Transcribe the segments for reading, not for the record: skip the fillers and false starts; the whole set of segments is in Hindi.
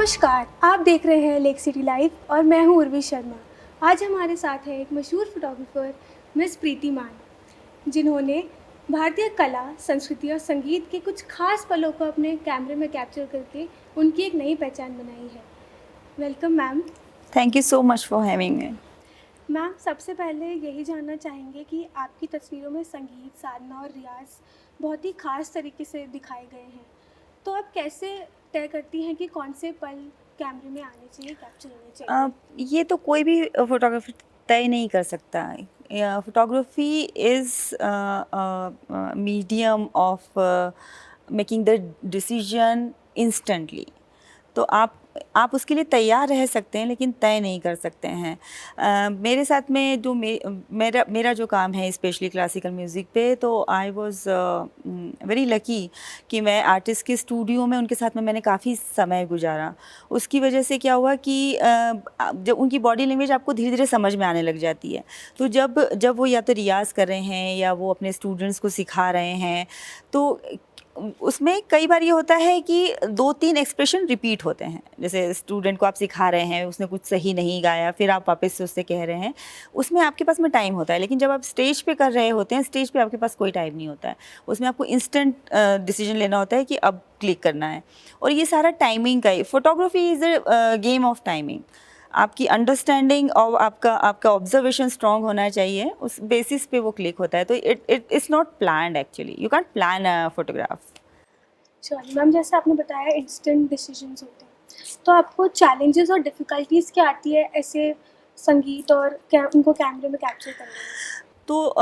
नमस्कार, आप देख रहे हैं लेक सिटी लाइव और मैं हूं उर्वी शर्मा। आज हमारे साथ है एक मशहूर फोटोग्राफर मिस प्रीति मान, जिन्होंने भारतीय कला, संस्कृति और संगीत के कुछ खास पलों को अपने कैमरे में कैप्चर करके उनकी एक नई पहचान बनाई है। Welcome ma'am. Thank you so much for having me. Ma'am, सबसे पहले यही जानना चाहेंगे कि आपकी तस्वीरों में संगीत, साधना और रियाज बहुत ही खास तरीके से दिखाए गए हैं। तो आप कैसे तय करती हैं कि कौन से पल कैमरे में आने चाहिए, कैप्चर होने चाहिए? ये तो कोई भी फोटोग्राफी तय नहीं कर सकता। Photography is medium of making the decision instantly. तो आप उसके लिए तैयार रह सकते हैं लेकिन तय नहीं कर सकते हैं। मेरे साथ में जो मेरा जो काम है स्पेशली क्लासिकल म्यूज़िक पे, तो आई वाज वेरी लकी कि मैं आर्टिस्ट के स्टूडियो में उनके साथ में मैंने काफ़ी समय गुजारा। उसकी वजह से क्या हुआ कि जब उनकी बॉडी लैंग्वेज आपको धीरे धीरे समझ में आने लग जाती है। तो जब जब वो या तो रियाज़ कर रहे हैं या वो अपने स्टूडेंट्स को सिखा रहे हैं, तो उसमें कई बार ये होता है कि 2-3 एक्सप्रेशन रिपीट होते हैं। जैसे स्टूडेंट को आप सिखा रहे हैं, उसने कुछ सही नहीं गाया, फिर आप वापस से उससे कह रहे हैं, उसमें आपके पास में टाइम होता है। लेकिन जब आप स्टेज पे कर रहे होते हैं, स्टेज पे आपके पास कोई टाइम नहीं होता है। उसमें आपको इंस्टेंट डिसीजन लेना होता है कि अब क्लिक करना है। और ये सारा टाइमिंग का ही, photography is a game of timing. आपकी अंडरस्टैंडिंग और आपका ऑब्जर्वेशन स्ट्रांग होना चाहिए, उस बेसिस पे वो क्लिक होता है। तो it is not planned actually, you can't plan a photograph. चलिए मैम, जैसे आपने बताया इंस्टेंट डिसीजंस होते हैं, तो आपको चैलेंजेस और डिफ़िकल्टीज़ क्या आती है ऐसे संगीत और उनको कैमरे में कैप्चर करने में? तो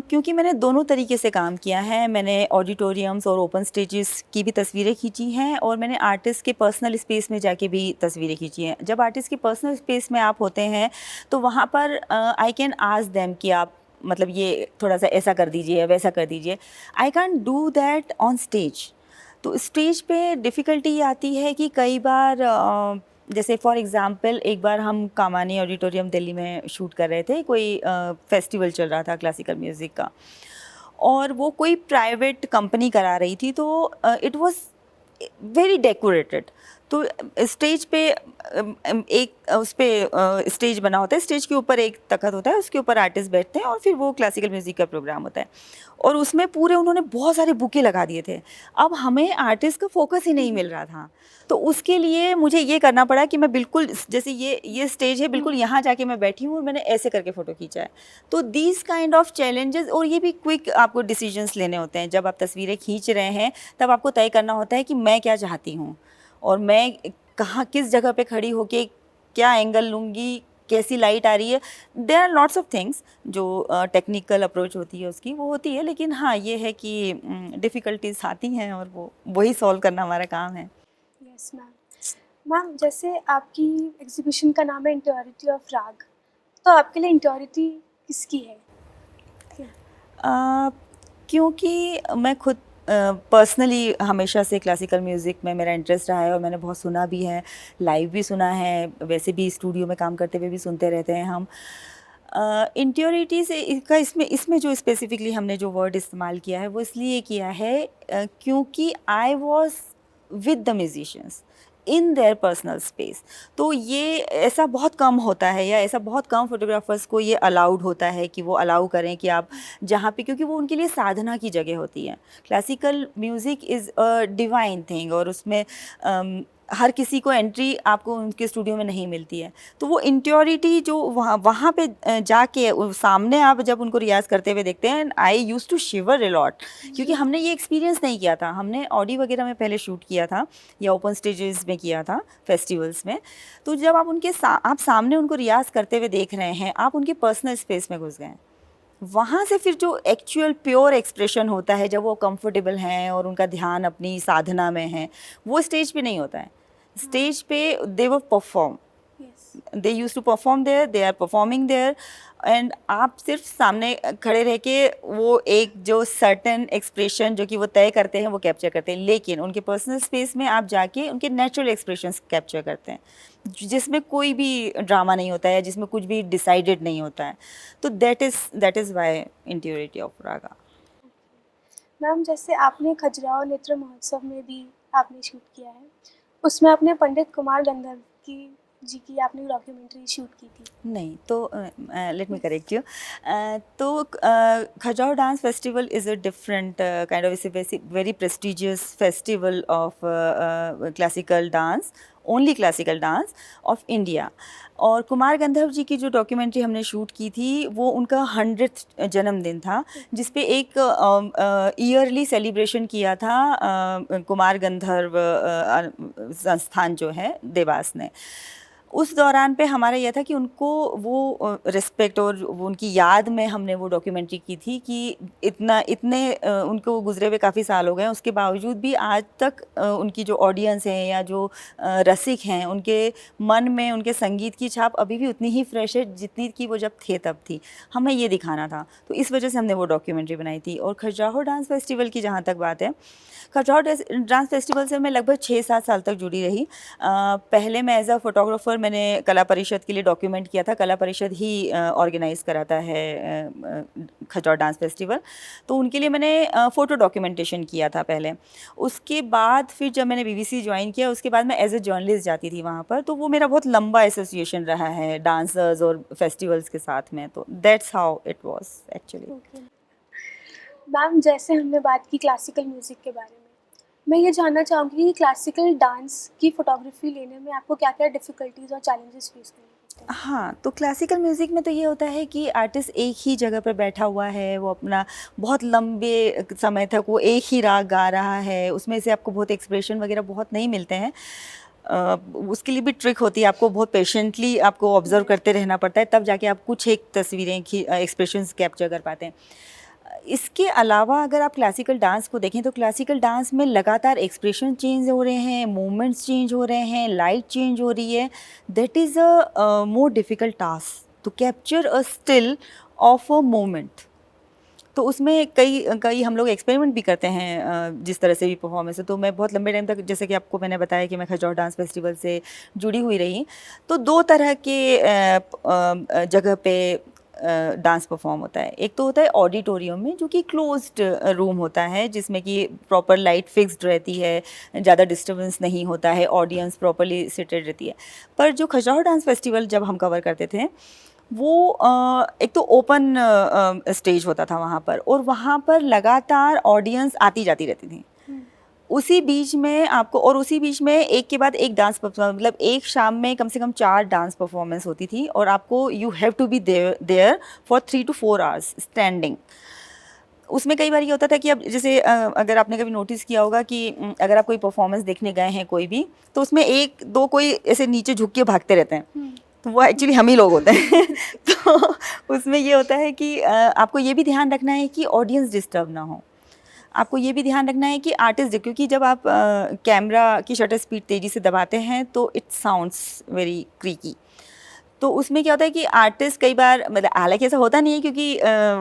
क्योंकि मैंने दोनों तरीके से काम किया है, मैंने ऑडिटोरियम्स और ओपन स्टेजेस की भी तस्वीरें खींची हैं और मैंने आर्टिस्ट के पर्सनल स्पेस में जाके भी तस्वीरें खींची हैं। जब आर्टिस्ट के पर्सनल स्पेस में आप होते हैं तो वहाँ पर आई कैन आस्क देम कि आप मतलब ये थोड़ा सा ऐसा कर दीजिए, वैसा कर दीजिए। I can do that on stage. तो स्टेज पे डिफ़िकल्टी ये आती है कि कई बार जैसे फॉर एग्ज़ाम्पल एक बार हम कामानी ऑडिटोरियम दिल्ली में शूट कर रहे थे, कोई फेस्टिवल चल रहा था क्लासिकल म्यूज़िक का, और वो कोई प्राइवेट कंपनी करा रही थी। तो इट वाज वेरी डेकोरेटेड। तो स्टेज पे एक उस पे स्टेज बना होता है, स्टेज के ऊपर एक तख्त होता है, उसके ऊपर आर्टिस्ट बैठते हैं और फिर वो क्लासिकल म्यूज़िक का प्रोग्राम होता है। और उसमें पूरे उन्होंने बहुत सारे बुके लगा दिए थे। अब हमें आर्टिस्ट का फोकस ही नहीं मिल रहा था। तो उसके लिए मुझे ये करना पड़ा कि मैं बिल्कुल जैसे ये स्टेज है, बिल्कुल यहाँ जाके मैं बैठी हूँ और मैंने ऐसे करके फ़ोटो खींचा है। तो दीज काइंड ऑफ चैलेंजेस, और ये भी क्विक आपको डिसीजंस लेने होते हैं। जब आप तस्वीरें खींच रहे हैं तब आपको तय करना होता है कि मैं क्या चाहती हूँ और मैं कहाँ किस जगह पे खड़ी होके क्या एंगल लूँगी, कैसी लाइट आ रही है। There are lots of things जो टेक्निकल अप्रोच होती है उसकी, वो होती है। लेकिन हाँ, ये है कि डिफ़िकल्टीज आती हैं और वो वही सॉल्व करना हमारा काम है। Yes ma'am. मैम, जैसे आपकी एग्ज़िबिशन का नाम है इंट्योरिटी ऑफ राग, तो आपके लिए इंट्योरिटी किसकी है? क्या? अ, क्योंकि मैं खुद पर्सनली हमेशा से क्लासिकल म्यूज़िक में मेरा इंटरेस्ट रहा है और मैंने बहुत सुना भी है, लाइव भी सुना है, वैसे भी स्टूडियो में काम करते हुए भी सुनते रहते हैं हम। इंट्योरिटी से इसका इसमें इसमें जो स्पेसिफिकली हमने जो वर्ड इस्तेमाल किया है वो इसलिए किया है क्योंकि I was with the musicians in their personal space. तो ये ऐसा बहुत कम होता है, या ऐसा बहुत कम फोटोग्राफर्स को ये अलाउड होता है कि वो अलाउ करें कि आप जहाँ पे, क्योंकि वो उनके लिए साधना की जगह होती है। Classical music is a divine thing और उसमें हर किसी को एंट्री आपको उनके स्टूडियो में नहीं मिलती है। तो वो इंट्योरिटी जो वहाँ वहाँ पे जाके सामने आप जब उनको रियाज़ करते हुए देखते हैं, I used to shiver a lot, क्योंकि हमने ये एक्सपीरियंस नहीं किया था। हमने ऑडी वगैरह में पहले शूट किया था या ओपन स्टेजेस में किया था, फेस्टिवल्स में। तो जब आप आप सामने उनको रियाज़ करते हुए देख रहे हैं, आप उनके पर्सनल स्पेस में घुस गए। वहाँ से फिर जो एक्चुअल प्योर एक्सप्रेशन होता है, जब वो कंफर्टेबल हैं और उनका ध्यान अपनी साधना में है, वो स्टेज पे नहीं होता है। स्टेज पे दे वो perform, yes. They used to perform there, they are performing there, and आप सिर्फ सामने खड़े रह के वो एक जो सर्टेन एक्सप्रेशन जो कि वो तय करते हैं वो कैप्चर करते हैं। लेकिन उनके पर्सनल स्पेस में आप जाके उनके नेचुरल एक्सप्रेशंस कैप्चर करते हैं, जिसमें कोई भी ड्रामा नहीं होता है, जिसमें कुछ भी डिसाइडेड नहीं होता है। तो that is why entirety of raga. Ma'am, जैसे आपने खजुराहो नृत्य महोत्सव में भी आपने शूट किया है, उसमें आपने पंडित कुमार गंधर्व जी की आपने डॉक्यूमेंट्री शूट की थी। नहीं, तो लेट मी करेक्ट यू। तो Khajuraho dance festival is a different kind of, it's a very prestigious festival of classical dance, only classical dance of India. और कुमार गंधर्व जी की जो डॉक्यूमेंट्री हमने शूट की थी वो उनका 100th जन्मदिन था, जिस पे एक ईयरली सेलिब्रेशन किया था कुमार गंधर्व संस्थान जो है देवास ने। उस दौरान पे हमारा यह था कि उनको वो रिस्पेक्ट और वो उनकी याद में हमने वो डॉक्यूमेंट्री की थी कि इतने उनको गुजरे हुए काफ़ी साल हो गए, उसके बावजूद भी आज तक उनकी जो ऑडियंस है या जो रसिक हैं उनके मन में उनके संगीत की छाप अभी भी उतनी ही फ्रेश है जितनी कि वो जब थे तब थी। हमें ये दिखाना था, तो इस वजह से हमने वो डॉक्यूमेंट्री बनाई थी। और खजुराहो डांस फेस्टिवल की जहाँ तक बात है, खजुराहो डांस फेस्टिवल से मैं लगभग 6-7 साल तक जुड़ी रही। पहले मैं एज अ फोटोग्राफर मैंने कला परिषद के लिए डॉक्यूमेंट किया था। कला परिषद ही ऑर्गेनाइज कराता है खजुराहो डांस फेस्टिवल, तो उनके लिए मैंने फ़ोटो डॉक्यूमेंटेशन किया था पहले। उसके बाद फिर जब मैंने बीबीसी ज्वाइन किया, उसके बाद मैं एज अ जर्नलिस्ट जाती थी वहाँ पर, तो वो मेरा बहुत लंबा एसोसिएशन रहा है डांसर्स और फेस्टिवल्स के साथ में। तो that's how it was actually. Ma'am, जैसे हमने बात की क्लासिकल म्यूज़िक के बारे में, मैं ये जानना चाहूँगी कि क्लासिकल डांस की फ़ोटोग्राफी लेने में आपको क्या-क्या डिफ़िकल्टीज़ और चैलेंजेस फेस करने पड़ते हैं? हाँ, तो क्लासिकल म्यूज़िक में तो ये होता है कि आर्टिस्ट एक ही जगह पर बैठा हुआ है, वो अपना बहुत लंबे समय तक वो एक ही राग गा रहा है, उसमें से आपको बहुत एक्सप्रेशन वगैरह बहुत नहीं मिलते हैं। उसके लिए भी ट्रिक होती है, आपको बहुत पेशेंटली आपको ऑब्ज़र्व करते रहना पड़ता है, तब जाके आप कुछ एक तस्वीरें की एक्सप्रेशंस कैप्चर कर पाते हैं। इसके अलावा अगर आप क्लासिकल डांस को देखें तो क्लासिकल डांस में लगातार एक्सप्रेशन चेंज हो रहे हैं, मूवमेंट्स चेंज हो रहे हैं, लाइट चेंज हो रही है। That is a more difficult task to capture a still of a moment. तो उसमें कई हम लोग एक्सपेरिमेंट भी करते हैं जिस तरह से भी परफॉर्मेंस है। तो मैं बहुत लंबे टाइम तक, जैसे कि आपको मैंने बताया कि मैं खजुराहो डांस फेस्टिवल से जुड़ी हुई रही, तो 2 तरह के जगह पे डांस परफॉर्म होता है। एक तो होता है ऑडिटोरियम में, जो कि क्लोज्ड रूम होता है, जिसमें कि प्रॉपर लाइट फिक्स्ड रहती है, ज़्यादा डिस्टर्बेंस नहीं होता है, ऑडियंस प्रॉपरली सिटेड रहती है। पर जो खजुराहो डांस फेस्टिवल जब हम कवर करते थे, वो एक तो ओपन स्टेज होता था वहाँ पर, और वहाँ पर लगातार ऑडियंस आती जाती रहती थी। उसी बीच में आपको, और उसी बीच में एक के बाद एक डांस परफॉर्मेंस, मतलब एक शाम में कम से कम 4 डांस परफॉर्मेंस होती थी, और आपको you have to be there for 3 to 4 hours standing. उसमें कई बार ये होता था कि अब जैसे अगर आपने कभी नोटिस किया होगा कि अगर आप कोई परफॉर्मेंस देखने गए हैं कोई भी, तो उसमें 1-2 कोई ऐसे नीचे झुक के भागते रहते हैं, तो वो एक्चुअली हम ही लोग होते हैं। तो उसमें ये होता है कि आपको ये भी ध्यान रखना है कि ऑडियंस डिस्टर्ब ना हो। आपको ये भी ध्यान रखना है कि आर्टिस्ट, क्योंकि जब आप कैमरा की शटर स्पीड तेज़ी से दबाते हैं तो इट साउंड्स वेरी क्रीकी। तो उसमें क्या होता है कि आर्टिस्ट कई बार, मतलब हालांकि ऐसा होता नहीं है क्योंकि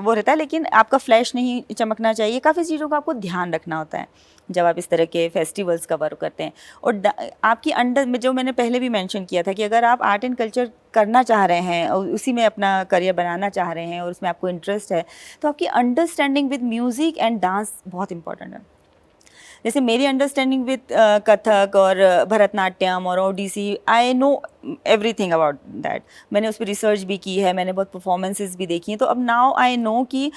वो रहता है, लेकिन आपका फ्लैश नहीं चमकना चाहिए। काफ़ी चीज़ों का आपको ध्यान रखना होता है जब आप इस तरह के फेस्टिवल्स कवर करते हैं। और आपकी अंडर में, जो मैंने पहले भी मेंशन किया था, कि अगर आप आर्ट एंड कल्चर करना चाह रहे हैं और उसी में अपना करियर बनाना चाह रहे हैं और उसमें आपको इंटरेस्ट है, तो आपकी understanding with music and dance बहुत इंपॉर्टेंट है। जैसे मेरी अंडरस्टैंडिंग विद कथक और भरतनाट्यम और Odissi, I know everything about that. मैंने उस पर रिसर्च भी की है, मैंने बहुत परफॉर्मेंसेस भी देखी हैं, तो अब नाउ आई नो कि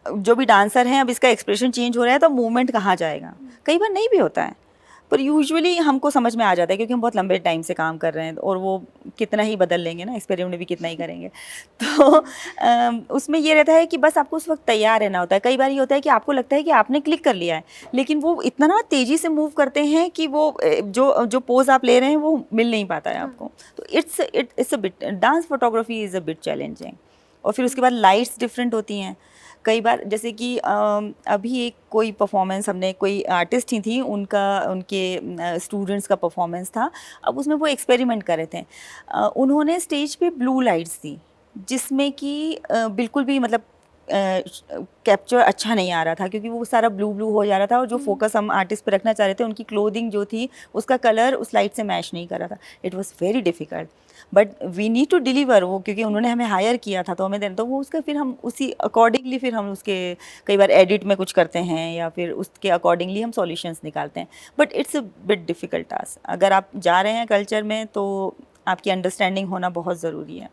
जो भी डांसर हैं, अब इसका एक्सप्रेशन चेंज हो रहा है तो मूवमेंट कहाँ जाएगा। कई बार नहीं भी होता है, पर यूजुअली हमको समझ में आ जाता है क्योंकि हम बहुत लंबे टाइम से काम कर रहे हैं, और वो कितना ही बदल लेंगे ना, एक्सपेरिमेंट भी कितना ही करेंगे। तो उसमें ये रहता है कि बस आपको उस वक्त तैयार रहना होता है। कई बार ये होता है कि आपको लगता है कि आपने क्लिक कर लिया है, लेकिन वो इतना ना तेज़ी से मूव करते हैं कि वो जो पोज आप ले रहे हैं वो मिल नहीं पाता है आपको। तो it's a bit, dance photography is a bit challenging. और फिर उसके बाद लाइट्स डिफरेंट होती हैं कई बार। जैसे कि अभी एक कोई परफॉर्मेंस, हमने कोई आर्टिस्ट ही थी, उनके स्टूडेंट्स का परफॉर्मेंस था। अब उसमें वो एक्सपेरिमेंट कर रहे थे। उन्होंने स्टेज पे ब्लू लाइट्स दी, जिसमें कि बिल्कुल भी, मतलब कैप्चर अच्छा नहीं आ रहा था, क्योंकि वो सारा ब्लू ब्लू हो जा रहा था, और जो फोकस हम आर्टिस्ट पे रखना चाह रहे थे, उनकी क्लोथिंग जो थी उसका कलर उस लाइट से मैच नहीं कर रहा था. It was very difficult, but we need to deliver वो, क्योंकि उन्होंने हमें हायर किया था तो हमें देना, तो वो उसका फिर हम उसी अकॉर्डिंगली फिर हम उसके कई बार एडिट में कुछ करते हैं या फिर उसके अकॉर्डिंगली हम सॉल्यूशंस निकालते हैं. But it's a bit difficult task. अगर आप जा रहे हैं कल्चर में तो आपकी अंडरस्टैंडिंग होना बहुत ज़रूरी है.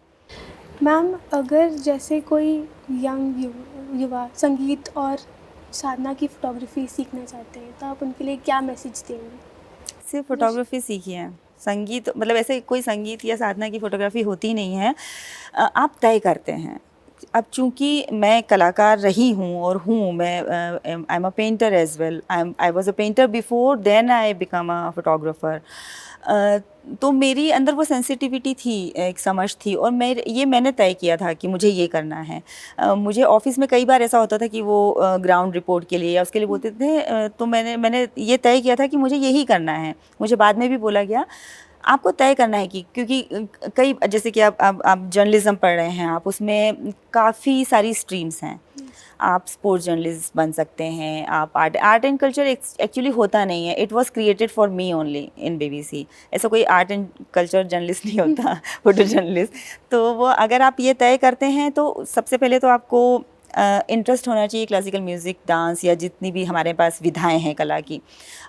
मैम, अगर जैसे कोई यंग युवा संगीत और साधना की फ़ोटोग्राफ़ी सीखना चाहते हैं तो आप उनके लिए क्या मैसेज देंगे? सिर्फ फोटोग्राफी सीखी है, संगीत मतलब ऐसे कोई संगीत या साधना की फोटोग्राफी होती नहीं है. आप तय करते हैं. अब चूंकि मैं कलाकार रही हूँ और हूँ, मैं I am a painter as well, I was a painter before then I become a photographer. तो मेरी अंदर वो सेंसिटिविटी थी, एक समझ थी, और मैंने तय किया था कि मुझे ये करना है. मुझे ऑफिस में कई बार ऐसा होता था कि वो ग्राउंड रिपोर्ट के लिए या उसके लिए बोलते थे, तो मैंने ये तय किया था कि मुझे यही करना है. मुझे बाद में भी बोला गया आपको तय करना है कि, क्योंकि कई जैसे कि आप जर्नलिज्म पढ़ रहे हैं, आप उसमें काफ़ी सारी स्ट्रीम्स हैं. आप स्पोर्ट्स जर्नलिस्ट बन सकते हैं, आप आर्ट एंड कल्चर एक्चुअली होता नहीं है. It was created for me only in BBC. ऐसा कोई आर्ट एंड कल्चर जर्नलिस्ट नहीं होता, फोटो जर्नलिस्ट. तो वो अगर आप ये तय करते हैं तो सबसे पहले तो आपको इंटरेस्ट होना चाहिए क्लासिकल म्यूज़िक, डांस या जितनी भी हमारे पास विधाएं हैं कला की.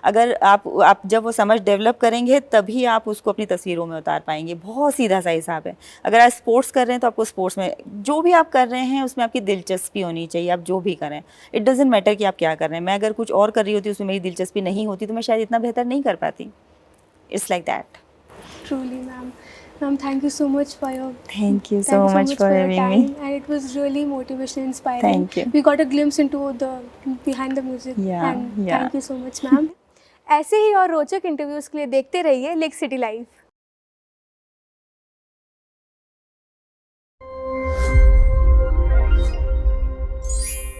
अगर आप जब वो समझ डेवलप करेंगे तभी आप उसको अपनी तस्वीरों में उतार पाएंगे. बहुत सीधा सा हिसाब है. अगर आप स्पोर्ट्स कर रहे हैं तो आपको स्पोर्ट्स में जो भी आप कर रहे हैं उसमें आपकी दिलचस्पी होनी चाहिए. आप जो भी करें, इट डजेंट मैटर कि आप क्या कर रहे हैं. मैं अगर कुछ और कर रही होती, उसमें मेरी दिलचस्पी नहीं होती, तो मैं शायद इतना बेहतर नहीं कर पाती. It's like that. Truly, ma'am. Ma'am, thank you so much for your Thank you so thank you so much much for for your having time, me. and it was really motivational, inspiring. Thank you. We got a glimpse into the behind the music, Yeah, and yeah. thank you so much, ma'am. ऐसे ही और रोचक इंटरव्यूज़ के लिए देखते रहिए लेक सिटी लाइव.